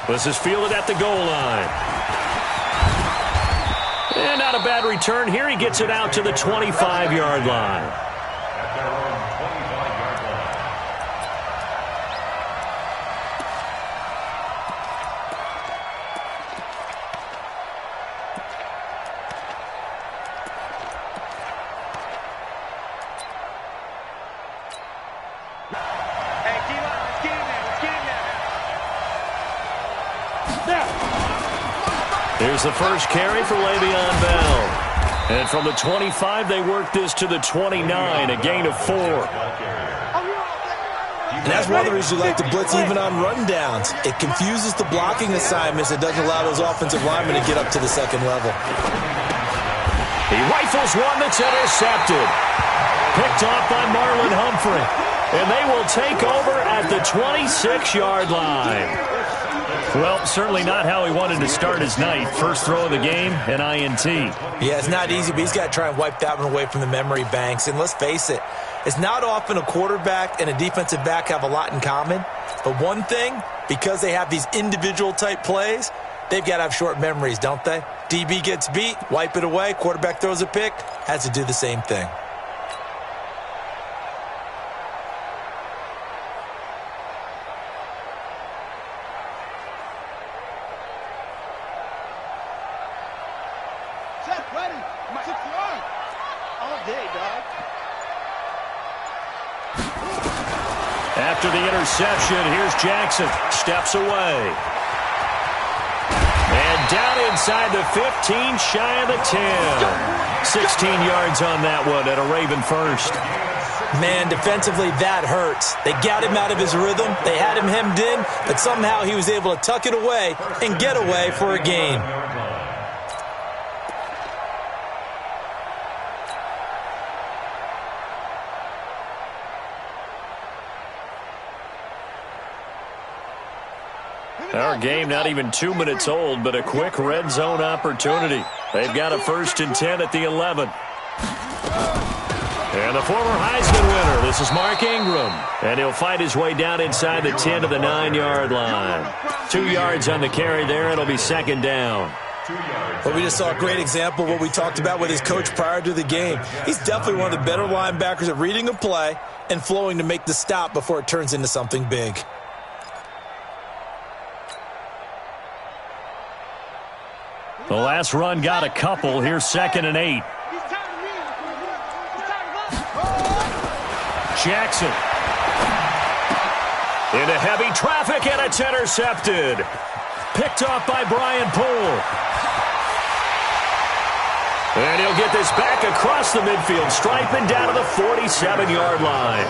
This is fielded at the goal line. And not a bad return here. He gets it out to the 25-yard line. Here's the first carry for Le'Veon Bell. And from the 25, they work this to the 29, a gain of 4. And that's one of the reasons you like to blitz even on rundowns. It confuses the blocking assignments. It doesn't allow those offensive linemen to get up to the second level. He rifles one that's intercepted. Picked off by Marlon Humphrey. And they will take over at the 26-yard line. Well, certainly not how he wanted to start his night. First throw of the game, an INT. Yeah, it's not easy, but he's got to try and wipe that one away from the memory banks. And let's face it, it's not often a quarterback and a defensive back have a lot in common. But one thing, because they have these individual type plays, they've got to have short memories, don't they? DB gets beat, wipe it away, quarterback throws a pick, has to do the same thing. After the interception, here's Jackson. Steps away. And down inside the 15, shy of the 10. 16 yards on that one and a Raven first. Man, defensively, that hurts. They got him out of his rhythm. They had him hemmed in, but somehow he was able to tuck it away and get away for a gain. Our game not even 2 minutes old, but a quick red zone opportunity. They've got a 1st and 10 at the 11. And the former Heisman winner, this is Mark Ingram. And he'll fight his way down inside the 10 to the 9-yard line. 2 yards on the carry there. It'll be 2nd down. Well, we just saw a great example of what we talked about with his coach prior to the game. He's definitely one of the better linebackers at reading a play and flowing to make the stop before it turns into something big. The last run got a couple. Here's 2nd and 8. Jackson. Into heavy traffic, and it's intercepted. Picked off by Brian Poole. And he'll get this back across the midfield stripe and down to the 47-yard line.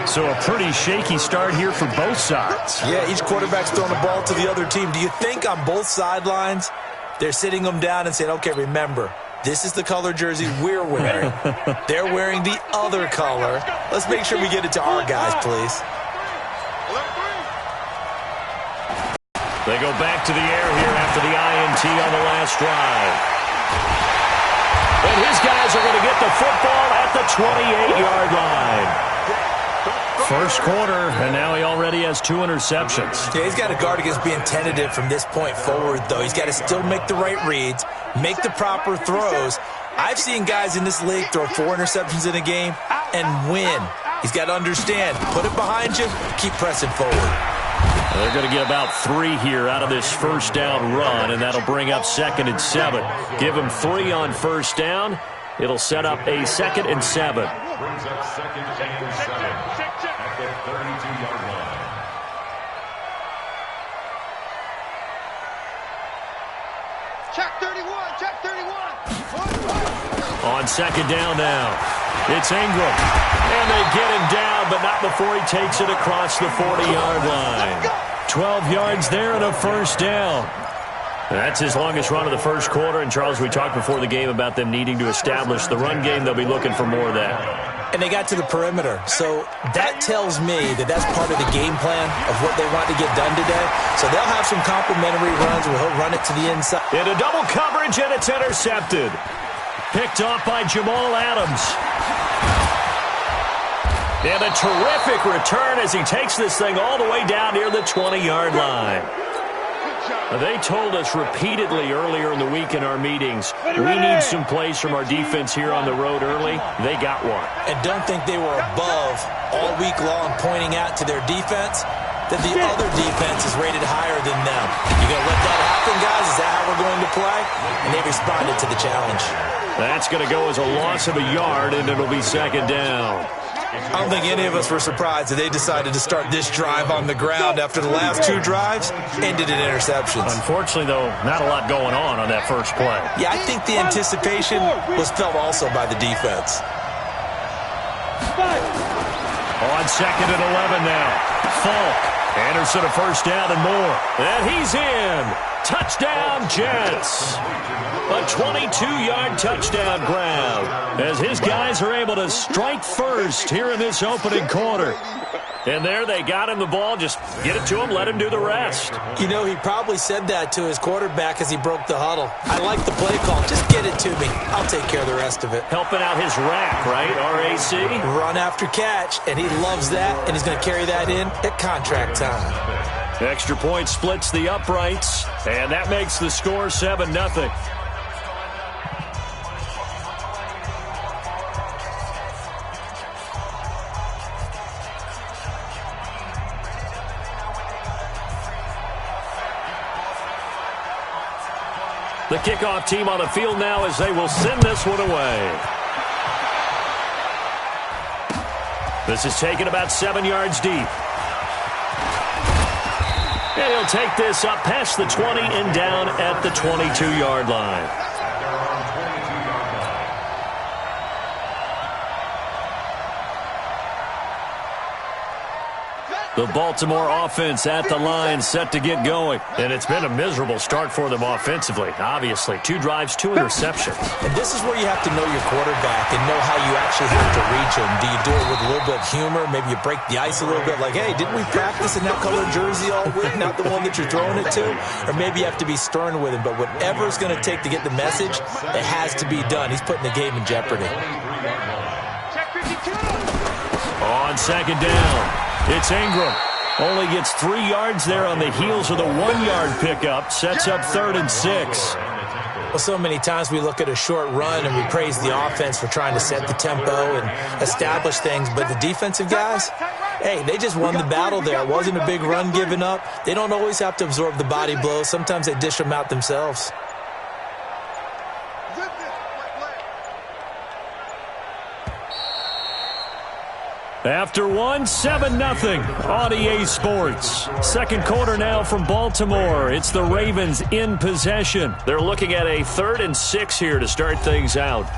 So a pretty shaky start here for both sides. Yeah, each quarterback's throwing the ball to the other team. Do you think on both sidelines they're sitting them down and saying, okay, remember, this is the color jersey we're wearing. They're wearing the other color. Let's make sure we get it to our guys, please. They go back to the air here after the INT on the last drive. And his guys are going to get the football at the 28-yard line. First quarter, and now he already has 2 interceptions. Yeah, he's got to guard against being tentative from this point forward, though. He's got to still make the right reads, make the proper throws. I've seen guys in this league throw 4 interceptions in a game and win. He's got to understand, put it behind you, keep pressing forward. They're going to get about 3 here out of this first down run, and that'll bring up 2nd and 7. Give him 3 on first down. It'll set up a 2nd and 7. Brings up 2nd and 7 at the 32-yard line. Check 31, check 31. On 2nd down now, it's Ingram. And they get him down, but not before he takes it across the 40-yard line. 12 yards there and a first down. That's his longest run of the first quarter. And, Charles, we talked before the game about them needing to establish the run game. They'll be looking for more of that. And they got to the perimeter. So that tells me that that's part of the game plan of what they want to get done today. So they'll have some complimentary runs where he'll run it to the inside. Into double coverage, and it's intercepted. Picked off by Jamal Adams. And a terrific return as he takes this thing all the way down near the 20-yard line. They told us repeatedly earlier in the week in our meetings, we need some plays from our defense here on the road early. They got one. And don't think they were above all week long pointing out to their defense that the other defense is rated higher than them. You going to let that happen, guys? Is that how we're going to play? And they responded to the challenge. That's going to go as a loss of a yard, and it'll be second down. I don't think any of us were surprised that they decided to start this drive on the ground after the last two drives ended in interceptions. Unfortunately, though, not a lot going on that first play. Yeah, I think the anticipation was felt also by the defense. On second and 11 now. Falk. Anderson a first down and more. And he's in. Touchdown, Jets. A 22-yard touchdown grab as his guys are able to strike first here in this opening quarter. And there they got him the ball. Just get it to him, let him do the rest. You know, he probably said that to his quarterback as he broke the huddle. I like the play call. Just get it to me. I'll take care of the rest of it. Helping out his rack, right, RAC? Run after catch, and he loves that, and he's going to carry that in at contract time. Extra point splits the uprights, and that makes the score 7-0. The kickoff team on the field now as they will send this one away. This is taken about 7 yards deep. And he'll take this up past the 20 and down at the 22-yard line. The Baltimore offense at the line set to get going. And it's been a miserable start for them offensively. Obviously, 2 drives, 2 interceptions. And this is where you have to know your quarterback and know how you actually have to reach him. Do you do it with a little bit of humor? Maybe you break the ice a little bit like, hey, didn't we practice in that color jersey all week? Not the one that you're throwing it to? Or maybe you have to be stern with him. But whatever it's going to take to get the message, it has to be done. He's putting the game in jeopardy. On second down. It's Ingram. Only gets 3 yards there on the heels of the 1-yard pickup. Sets up 3rd and 6. Well, so many times we look at a short run and we praise the offense for trying to set the tempo and establish things. But the defensive guys, hey, they just won the battle there. It wasn't a big run given up. They don't always have to absorb the body blows. Sometimes they dish them out themselves. After 7-0 on EA Sports. Second quarter now from Baltimore. It's the Ravens in possession. They're looking at a 3rd and 6 here to start things out.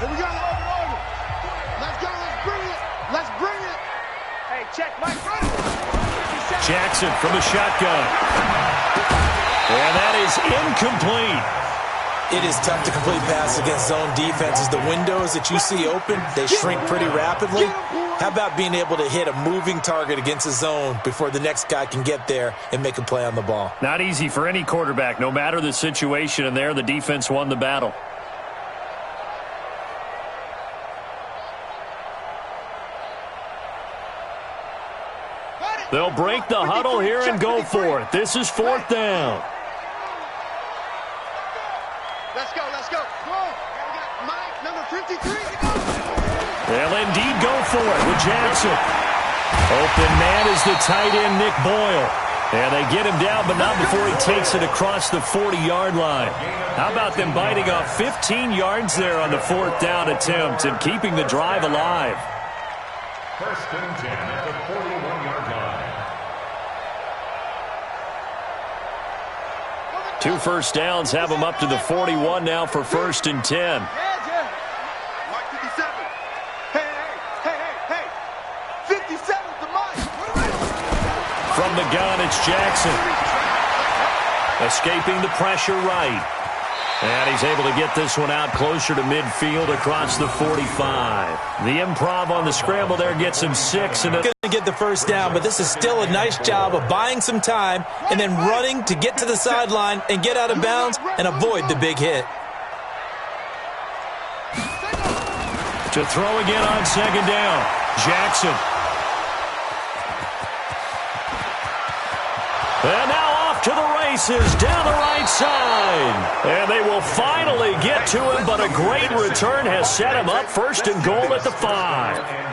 Here we go, order. Let's go, let's bring it. Let's bring it. Hey, check, Mike, run it. Jackson from the shotgun. And that is incomplete. It is tough to complete pass against zone defenses. The windows that you see open, they shrink pretty rapidly. How about being able to hit a moving target against a zone before the next guy can get there and make a play on the ball? Not easy for any quarterback, no matter the situation, and there the defense won the battle. They'll break the huddle here and go for it. This is 4th down. Let's go, let's go. Come on. We got Mike, number 53. They'll indeed go for it with Jackson. Open man is the tight end, Nick Boyle. And they get him down, but not before he takes it across the 40-yard line. How about them biting off 15 yards there on the 4th down attempt and keeping the drive alive? 1st and 10 at the 41-yard line. 2 first downs have them up to the 41 now for 1st and 10. Mike 57. Hey. 57's the Mike. From the gun, it's Jackson. Escaping the pressure right. And he's able to get this one out closer to midfield across the 45. The improv on the scramble there gets him 6. And Going to get the first down, but this is still a nice job of buying some time and then running to get to the sideline and get out of bounds and avoid the big hit. To throw again on second down. Jackson. And now off to the races down the right side. And they will finally get to him, but a great return has set him up first and goal at the 5.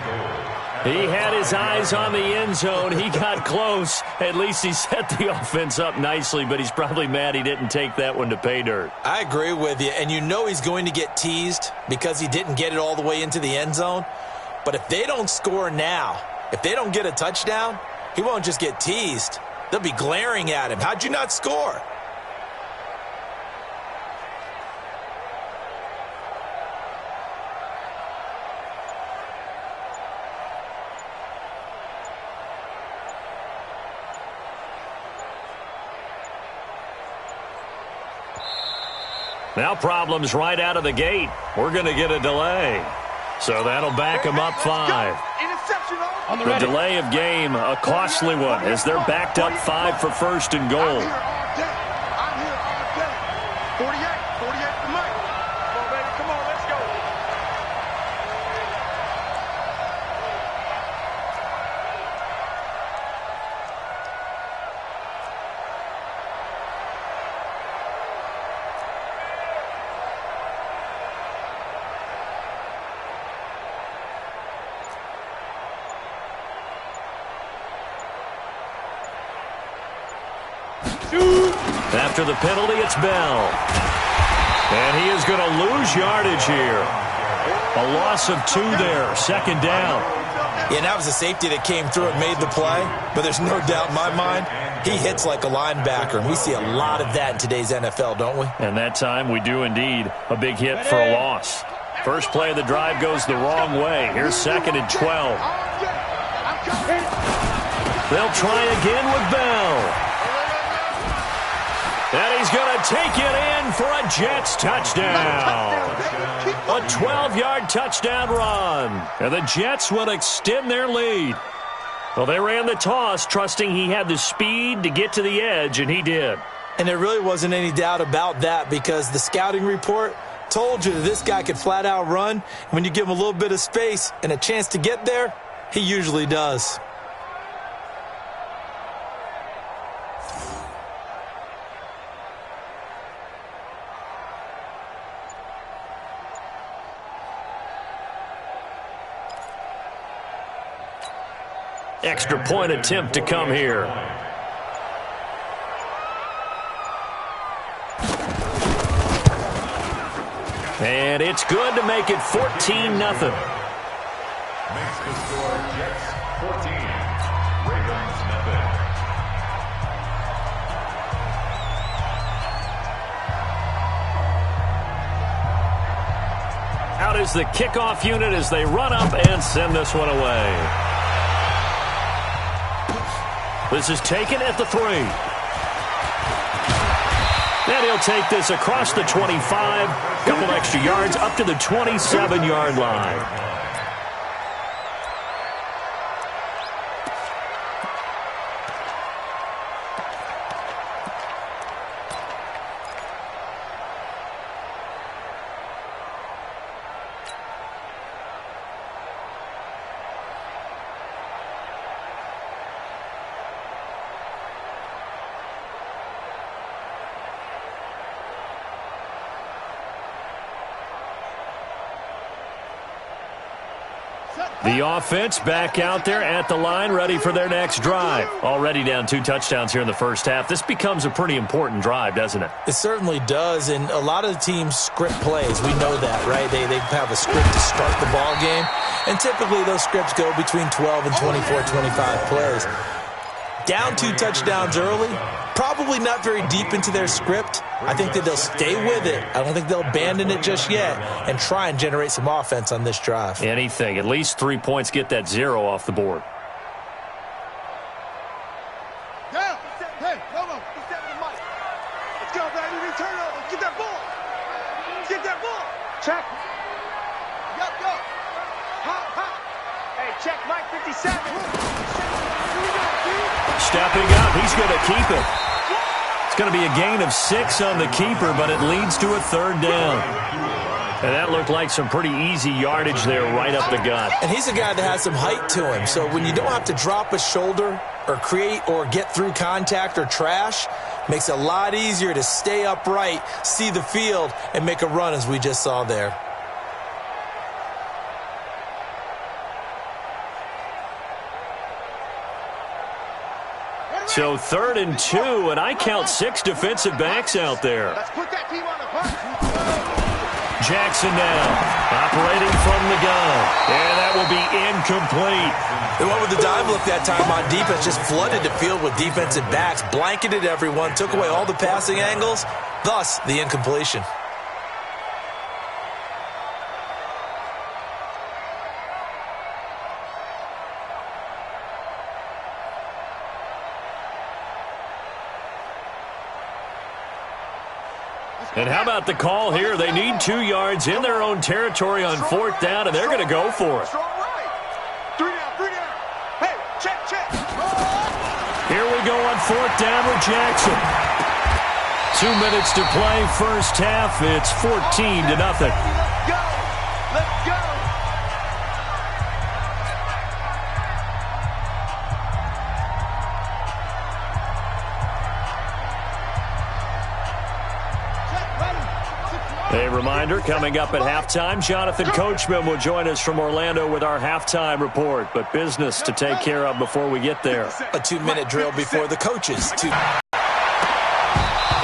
He had his eyes on the end zone. He got close. At least he set the offense up nicely, but he's probably mad he didn't take that one to pay dirt. I agree with you, and you know he's going to get teased because he didn't get it all the way into the end zone. But if they don't score now, if they don't get a touchdown, he won't just get teased. They'll be glaring at him. How'd you not score? Now problems right out of the gate. We're going to get a delay. So that'll back them up 5. The delay of game, a costly one, as they're backed up 5 for first and goal. I'm here all day. 48 for Mike. Come on, baby. Come on, let's go. After the penalty, it's Bell. And he is going to lose yardage here. A loss of 2 there, second down. Yeah, and that was a safety that came through and made the play. But there's no doubt in my mind, he hits like a linebacker. And we see a lot of that in today's NFL, don't we? And that time we do indeed. A big hit for a loss. First play of the drive goes the wrong way. Here's second and 12. They'll try again with Bell. And he's going to take it in for a Jets touchdown. A 12-yard touchdown run. And the Jets will extend their lead. Well, they ran the toss, trusting he had the speed to get to the edge, and he did. And there really wasn't any doubt about that because the scouting report told you that this guy could flat out run. When you give him a little bit of space and a chance to get there, he usually does. Extra point attempt to come here. And it's good to make it 14-0. Makes the score Jets 14, Ravens nothing. Out is the kickoff unit as they run up and send this one away. This is taken at the 3. And he'll take this across the 25. Couple extra yards up to the 27-yard line. The offense back out there at the line, ready for their next drive. Already down 2 touchdowns here in the first half. This becomes a pretty important drive, doesn't it? It certainly does, and a lot of the teams script plays. We know that, right? They have a script to start the ball game, and typically those scripts go between 12 and 24, 25 plays. Down 2 touchdowns early, probably not very deep into their script. I think that they'll stay with it. I don't think they'll abandon it just yet and try and generate some offense on this drive. Anything. At least 3 points, get that 0 off the board. Down. Hey, hold on. Let's go, baby. Return over. Get that ball. Get that ball. Check. Yup, yup. Hop, hop. Hey, check Mike 57. Stepping up, he's going to keep it. It's going to be a gain of 6 on the keeper, but it leads to a 3rd down. And that looked like some pretty easy yardage there right up the gut. And he's a guy that has some height to him. So when you don't have to drop a shoulder or create or get through contact or trash, makes it a lot easier to stay upright, see the field, and make a run as we just saw there. So 3rd and 2, and I count 6 defensive backs out there. Let's put that team on the bus. Jackson now, operating from the gun. And that will be incomplete. They went with the dime look that time on defense, just flooded the field with defensive backs, blanketed everyone, took away all the passing angles, thus the incompletion. And how about the call here? They need 2 yards in their own territory on 4th down, and they're going to go for it. Strong right. 3 down. Hey, check. Here we go on 4th down with Jackson. 2 minutes to play, first half. It's 14-0. Let's go. A reminder, coming up at halftime, Jonathan Coachman will join us from Orlando with our halftime report. But business to take care of before we get there. A 2-minute drill before the coaches.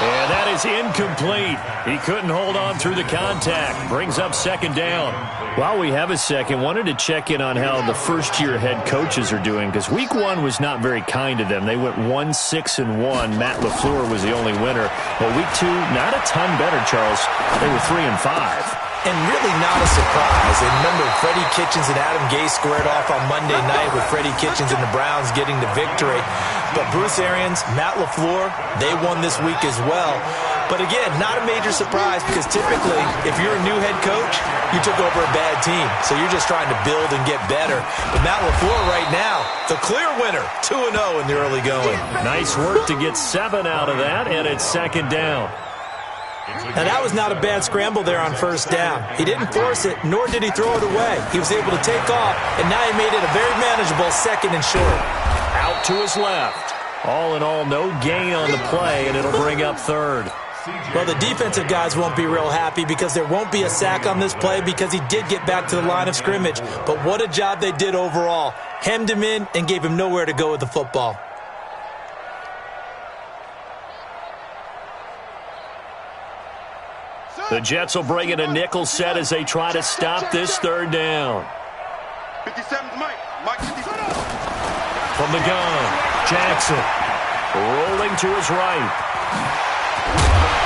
And that is incomplete. He couldn't hold on through the contact. Brings up 2nd down. While we have a second, wanted to check in on how the first-year head coaches are doing, because week 1 was not very kind to them. They went 1-6-1. Matt LaFleur was the only winner. But week 2, not a ton better, Charles. They were 3-5. And really not a surprise. And remember, Freddie Kitchens and Adam Gase squared off on Monday night with Freddie Kitchens and the Browns getting the victory. But Bruce Arians, Matt LaFleur, they won this week as well. But again, not a major surprise because typically, if you're a new head coach, you took over a bad team. So you're just trying to build and get better. But Matt LaFleur right now, the clear winner, 2-0 in the early going. Nice work to get 7 out of that, and it's 2nd down. Now, that was not a bad scramble there on 1st down. He didn't force it, nor did he throw it away. He was able to take off, and now he made it a very manageable 2nd and short. Out to his left. All in all, no gain on the play, and it'll bring up 3rd. Well, the defensive guys won't be real happy because there won't be a sack on this play because he did get back to the line of scrimmage. But what a job they did overall. Hemmed him in and gave him nowhere to go with the football. The Jets will bring in a nickel set as they try to stop this 3rd down. 57's Mike. Mike 57. From the gun, Jackson rolling to his right.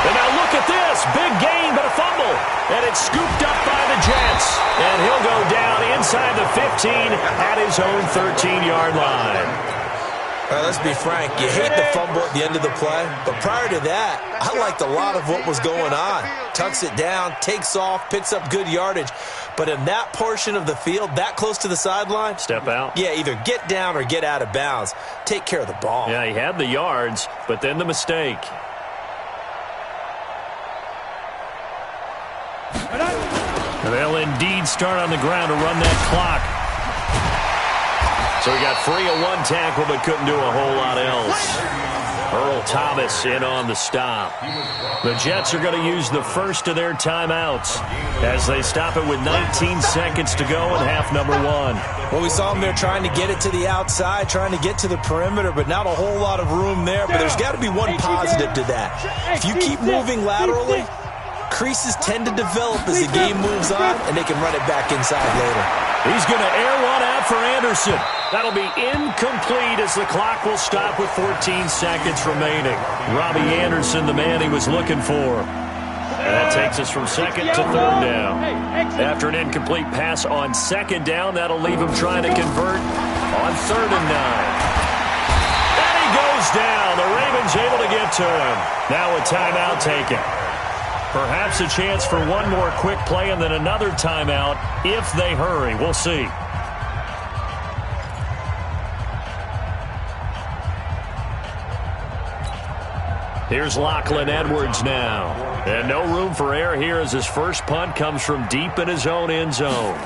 And now look at this. Big gain, but a fumble. And it's scooped up by the Jets. And he'll go down inside the 15 at his own 13-yard line. All right, let's be frank. You hate the fumble at the end of the play, but prior to that, I liked a lot of what was going on. Tucks it down, takes off, picks up good yardage. But in that portion of the field, that close to the sideline, step out. Yeah, either get down or get out of bounds. Take care of the ball. Yeah, he had the yards, but then the mistake. They'll indeed start on the ground to run that clock. So he got free of 1 tackle, but couldn't do a whole lot else. Earl Thomas in on the stop. The Jets are going to use the first of their timeouts as they stop it with 19 seconds to go in half number 1. Well, we saw them there trying to get it to the outside, trying to get to the perimeter, but not a whole lot of room there. But there's got to be one positive to that. If you keep moving laterally, creases tend to develop as the game moves on, and they can run it back inside later. He's going to air one out for Anderson. That'll be incomplete as the clock will stop with 14 seconds remaining. Robbie Anderson, the man he was looking for. And that takes us from 2nd to 3rd down. After an incomplete pass on 2nd down, that'll leave him trying to convert on 3rd and 9. And he goes down. The Ravens able to get to him. Now a timeout taken. Perhaps a chance for one more quick play and then another timeout if they hurry. We'll see. Here's Lachlan Edwards now. And no room for error here as his first punt comes from deep in his own end zone.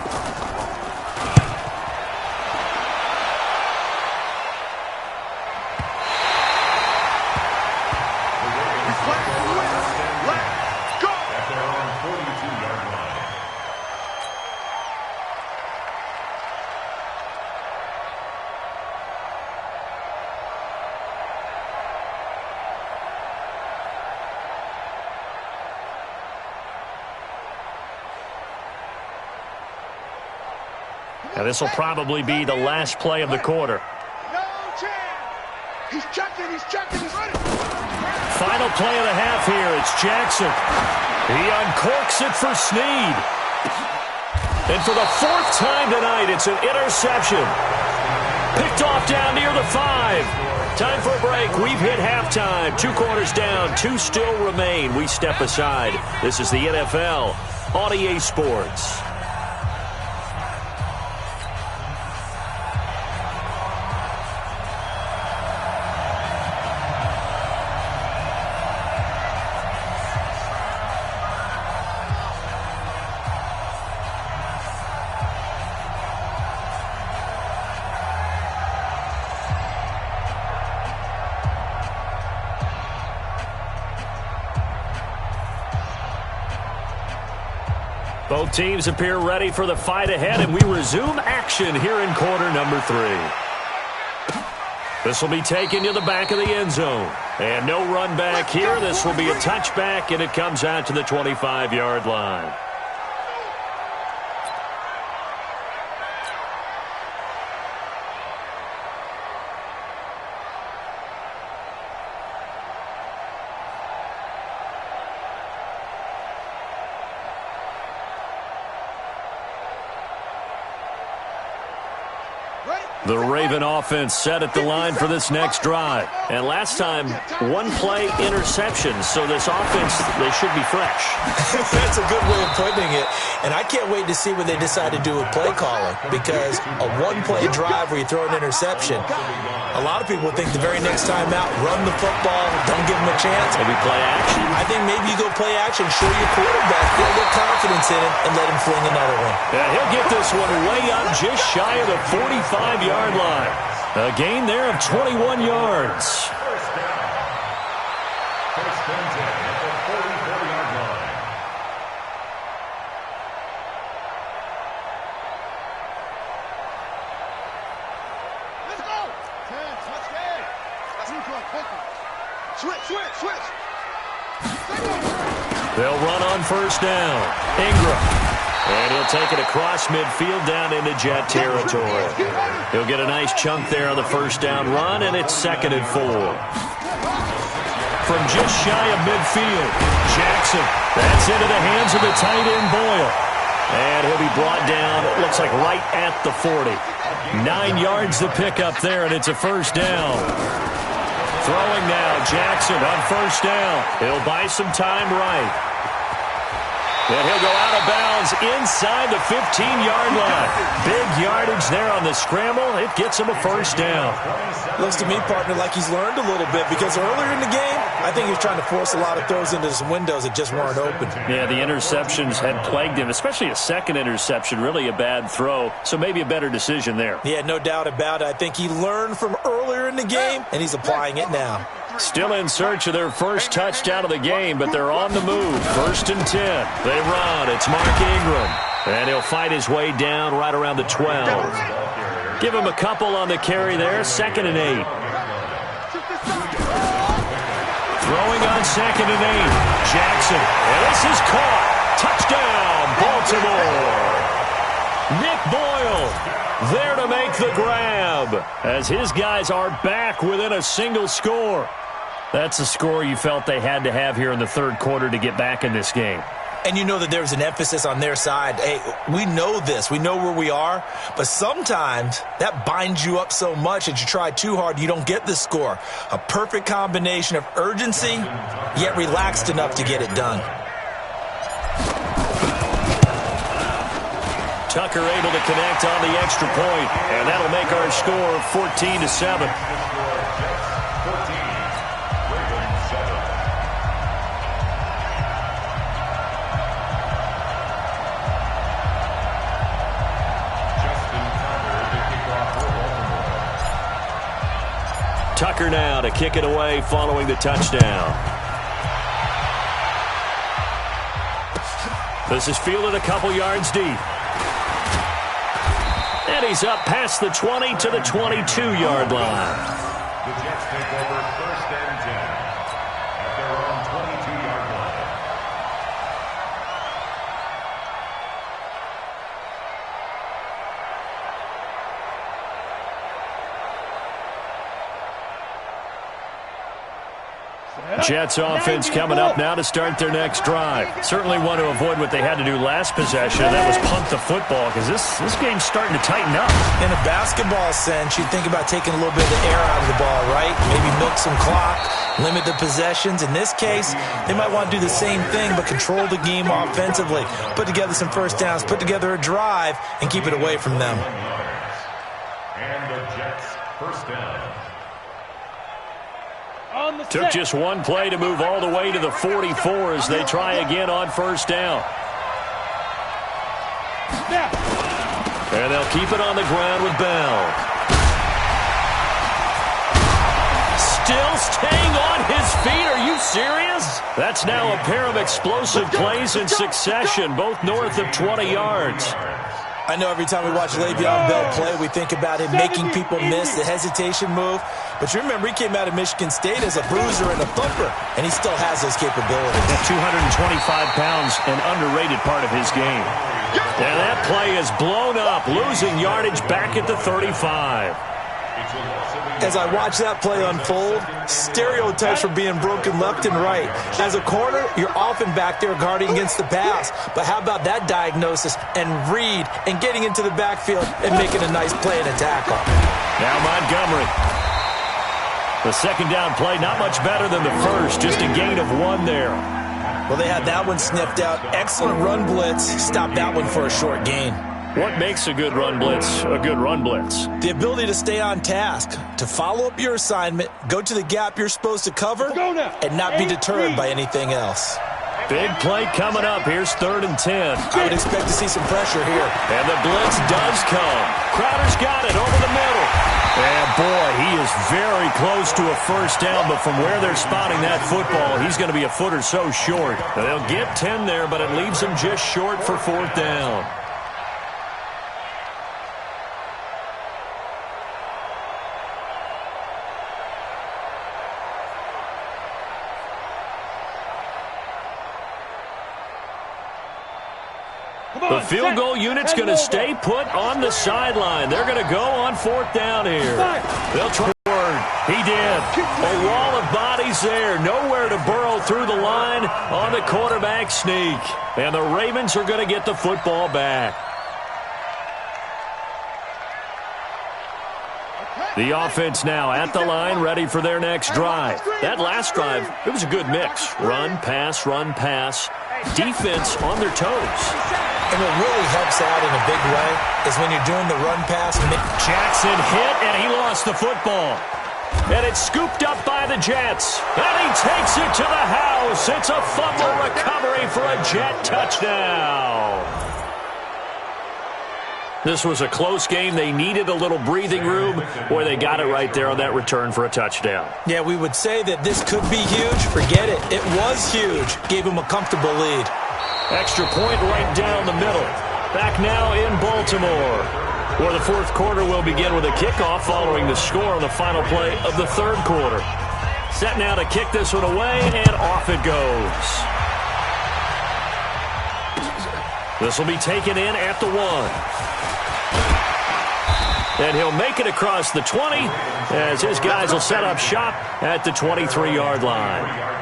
And this will probably be the last play of the quarter. No chance. He's checking, he's running. Final play of the half here. It's Jackson. He uncorks it for Snead. And for the fourth time tonight, it's an interception. Picked off down near the 5. Time for a break. We've hit halftime. 2 quarters down. 2 still remain. We step aside. This is the NFL on EA Sports. Both teams appear ready for the fight ahead, and we resume action here in quarter number 3. This will be taken to the back of the end zone. And no run back here. This will be a touchback, and it comes out to the 25-yard line. The Raven offense set at the line for this next drive. And last time, 1-play interception. So this offense, they should be fresh. That's a good way of putting it. And I can't wait to see what they decide to do with play calling. Because a 1-play drive where you throw an interception, a lot of people think the very next time out, run the football, don't give them a chance. Maybe play action. I think maybe you go play action, show your quarterback, build their confidence in it, and let him fling another one. Yeah, he'll get this one way up just shy of the 45-yard line. A gain there of 21 yards. First down. First and 10 at the 44-yard line. Let's go. 10, touchdown. Switch. They'll run on first down. Ingram. And he'll take it across midfield down into Jet territory. He'll get a nice chunk there on the first down run, and it's 2nd and 4. From just shy of midfield, Jackson. That's into the hands of the tight end, Boyle. And he'll be brought down, it looks like right at the 40. 9 yards to pick up there, and it's a first down. Throwing now, Jackson on first down. He'll buy some time right. And he'll go out of bounds inside the 15-yard line. Big yardage there on the scramble. It gets him a first down. Looks to me, partner, like he's learned a little bit because earlier in the game, I think he was trying to force a lot of throws into some windows that just weren't open. Yeah, the interceptions had plagued him, especially a second interception, really a bad throw. So maybe a better decision there. Yeah, no doubt about it. I think he learned from earlier in the game, and he's applying it now. Still in search of their first touchdown of the game, but they're on the move. 1st and 10. They run. It's Mark Ingram. And he'll fight his way down right around the 12. Give him a couple on the carry there. 2nd and 8. Throwing on 2nd and 8. Jackson. And this is caught. Touchdown, Baltimore. Nick Boyle there to make the grab as his guys are back within a single score. That's a score you felt they had to have here in the 3rd quarter to get back in this game. And you know that there's an emphasis on their side. Hey, we know this. We know where we are. But sometimes that binds you up so much that you try too hard, you don't get the score. A perfect combination of urgency, yet relaxed enough to get it done. Tucker able to connect on the extra point, and that'll make our score 14-7. Tucker now to kick it away following the touchdown. This is fielded a couple yards deep. And he's up past the 20 to the 22-yard line. The Jets take over 1st and 10 at their own 22-yard line. Jets offense coming up now to start their next drive. Certainly want to avoid what they had to do last possession, and that was punt the football, because this game's starting to tighten up. In a basketball sense, you think about taking a little bit of the air out of the ball, right? Maybe milk some clock, limit the possessions. In this case, they might want to do the same thing, but control the game offensively. Put together some first downs, put together a drive, and keep it away from them. And the Jets first down. Took just one play to move all the way to the 44 as they try again on first down. And they'll keep it on the ground with Bell. Still staying on his feet. Are you serious? That's now a pair of explosive plays in succession, both north of 20 yards. I know every time we watch Le'Veon Bell play, we think about him making people miss the hesitation move. But you remember, he came out of Michigan State as a bruiser and a thumper, and he still has those capabilities. At 225 pounds, an underrated part of his game. And that play is blown up, losing yardage back at the 35. As I watch that play unfold, stereotypes are being broken left and right. As a corner, you're often back there guarding against the pass. But how about that diagnosis and read and getting into the backfield and making a nice play and a tackle? Now Montgomery. The second down play, not much better than the first, just a gain of 1 there. Well, they had that one sniffed out. Excellent run blitz. Stopped that one for a short gain. What makes a good run blitz a good run blitz? The ability to stay on task, to follow up your assignment, go to the gap you're supposed to cover, and not be deterred by anything else. Big play coming up. Here's 3rd and 10. I would expect to see some pressure here. And the blitz does come. Crowder's got it over the middle. And boy, he is very close to a first down, but from where they're spotting that football, he's going to be a foot or so short. They'll get 10 there, but it leaves him just short for 4th down. The field goal unit's going to stay put on the sideline. They're going to go on 4th down here. They'll try forward. He did. A wall of bodies there. Nowhere to burrow through the line on the quarterback sneak. And the Ravens are going to get the football back. The offense now at the line, ready for their next drive. That last drive, it was a good mix. Run, pass, defense on their toes. And what really helps out in a big way is when you're doing the run pass. Jackson hit, and he lost the football. And it's scooped up by the Jets. And he takes it to the house. It's a fumble recovery for a Jet touchdown. This was a close game. They needed a little breathing room. Boy, they got it right there on that return for a touchdown. Yeah, we would say that this could be huge. Forget it. It was huge. Gave him a comfortable lead. Extra point right down the middle. Back now in Baltimore, where the 4th quarter will begin with a kickoff following the score on the final play of the 3rd quarter. Set now to kick this one away, and off it goes. This will be taken in at the 1. And he'll make it across the 20 as his guys will set up shop at the 23-yard line.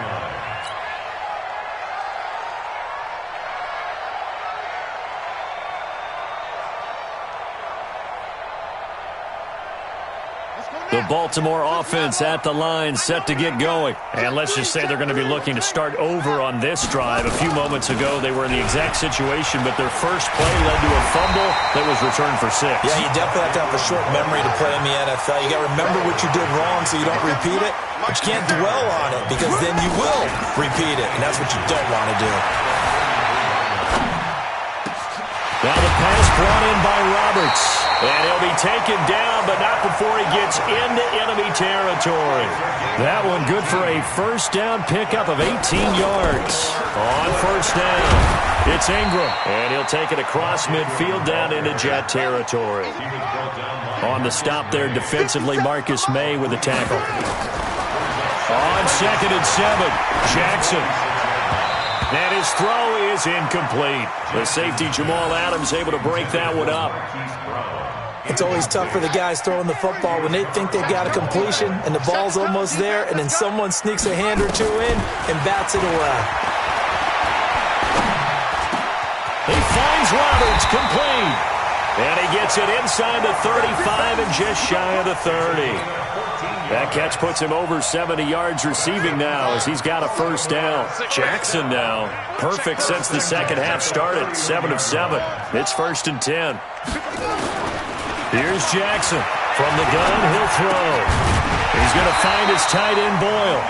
The Baltimore offense at the line, set to get going. And let's just say they're going to be looking to start over on this drive. A few moments ago, they were in the exact situation, but their first play led to a fumble that was returned for 6. Yeah, you definitely have to have a short memory to play in the NFL. You got to remember what you did wrong so you don't repeat it, but you can't dwell on it because then you will repeat it, and that's what you don't want to do. Now the pass brought in by Roberts. And he'll be taken down, but not before he gets into enemy territory. That one good for a first down pickup of 18 yards. On first down, it's Ingram. And he'll take it across midfield down into Jet territory. On the stop there defensively, Marcus May with a tackle. On 2nd and 7, Jackson. And his throw is incomplete. The safety, Jamal Adams, able to break that one up. It's always tough for the guys throwing the football when they think they've got a completion and the ball's almost there, and then someone sneaks a hand or two in and bats it away. He finds Roberts, complete. And he gets it inside the 35 and just shy of the 30. That catch puts him over 70 yards receiving now as he's got a first down. Jackson now, perfect since the second half started, 7 of 7. It's 1st and 10. Here's Jackson. From the gun, he'll throw. He's going to find his tight end, Boyle.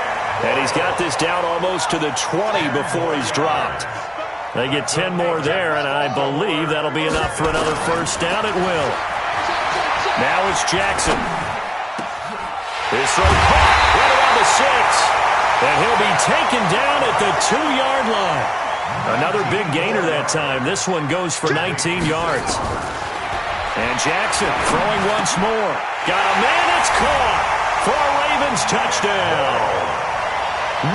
And he's got this down almost to the 20 before he's dropped. They get 10 more there, and I believe that'll be enough for another first down. It will. Now it's Jackson. His throw caught right around the 6. And he'll be taken down at the 2-yard line. Another big gainer that time. This one goes for 19 yards. And Jackson throwing once more. Got a man, it's caught for a Ravens touchdown.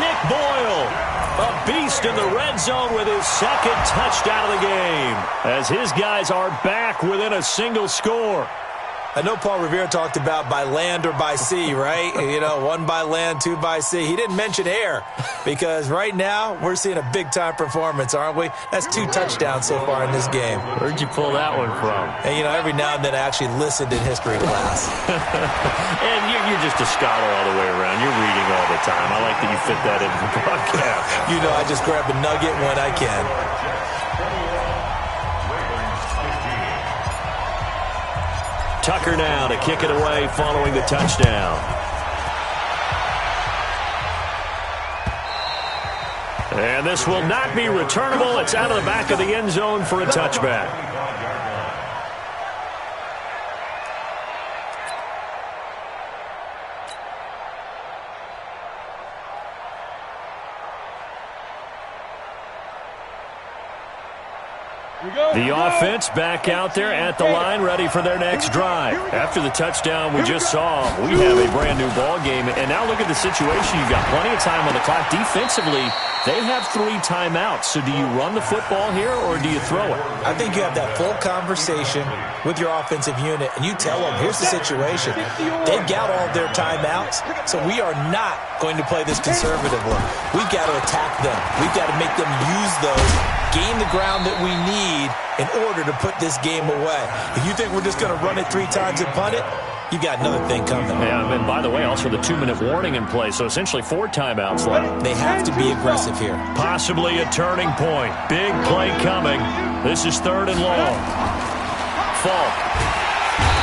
Nick Boyle, a beast in the red zone with his second touchdown of the game, as his guys are back within a single score. I know Paul Revere talked about by land or by sea, right? You know, 1 by land, 2 by sea. He didn't mention air because right now we're seeing a big-time performance, aren't we? That's 2 touchdowns so far in this game. Where'd you pull that one from? And, you know, every now and then I actually listened in history class. And you're just a scholar all the way around. You're reading all the time. I like that you fit that into the broadcast. You know, I just grab a nugget when I can. Tucker now to kick it away following the touchdown. And this will not be returnable. It's out of the back of the end zone for a touchback. The offense back out there at the line, ready for their next drive. After the touchdown we just saw, we have a brand-new ball game. And now look at the situation. You've got plenty of time on the clock. Defensively, they have 3 timeouts. So do you run the football here or do you throw it? I think you have that full conversation with your offensive unit, and you tell them, here's the situation. They've got all their timeouts, so we are not going to play this conservatively. We've got to attack them. We've got to make them use those, gain the ground that we need in order to put this game away. If you think we're just going to run it 3 times and punt it, you got another thing coming. Yeah, and by the way, also the 2-minute warning in play, so essentially 4 timeouts left. They have to be aggressive here. Possibly a turning point. Big play coming. This is 3rd and long. Falk.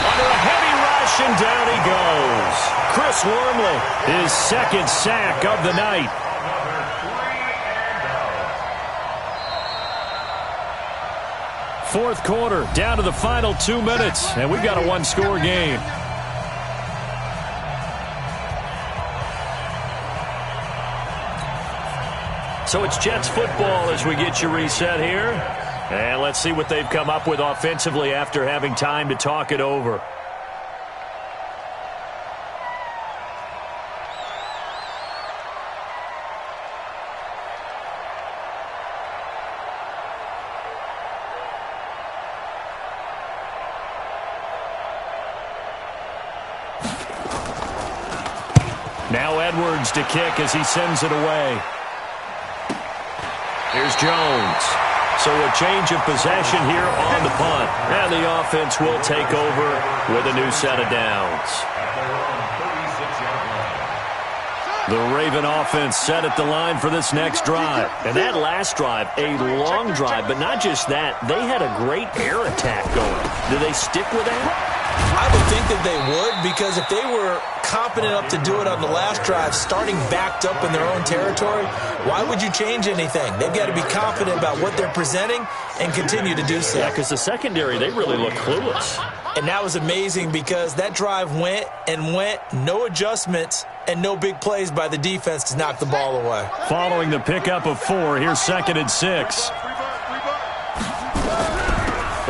Under a heavy rush, and down he goes. Chris Wormley, his 2nd sack of the night. Fourth quarter, down to the final 2 minutes, and we've got a 1-score game. So it's Jets football as we get you reset here. And let's see what they've come up with offensively after having time to talk it over. Now Edwards to kick as he sends it away. Here's Jones. So a change of possession here on the punt. And the offense will take over with a new set of downs. The Raven offense set at the line for this next drive. And that last drive, a long drive, but not just that. They had a great air attack going. Do they stick with that? I would think that they would, because if they were confident enough to do it on the last drive, starting backed up in their own territory, why would you change anything? They've got to be confident about what they're presenting and continue to do so. Yeah, because the secondary, they really look clueless. And that was amazing because that drive went and went, no adjustments and no big plays by the defense to knock the ball away. Following the pickup of 4, here's 2nd and 6.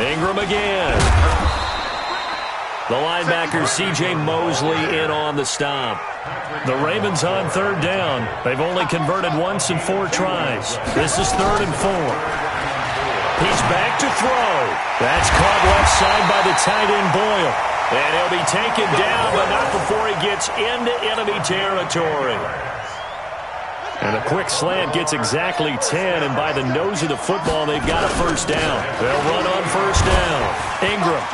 Ingram again. The linebacker, C.J. Mosley, in on the stop. The Ravens on 3rd down. They've only converted once in 4 tries. This is 3rd and 4. He's back to throw. That's caught left side by the tight end, Boyle. And he'll be taken down, but not before he gets into enemy territory. And a quick slant gets exactly 10, and by the nose of the football, they've got a 1st down. They'll run on 1st down. Ingram.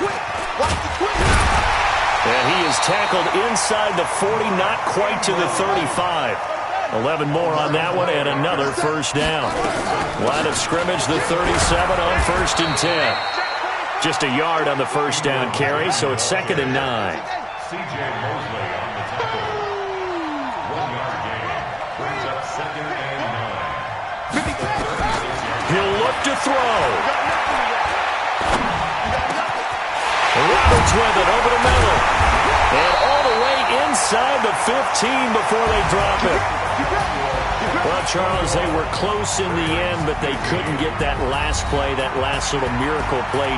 And he is tackled inside the 40, not quite to the 35. 11 more on that one, and another 1st down. Line of scrimmage, the 37 on 1st and 10. Just a yard on the 1st down carry, so it's 2nd and 9. C.J. Mosley on the tackle. 1-yard gain. Brings up 2nd and 9. He'll look to throw. Roberts with it over the middle. And all the way inside the 15 before they drop it. Well, Charles, they were close in the end, but they couldn't get that last play, that last little miracle play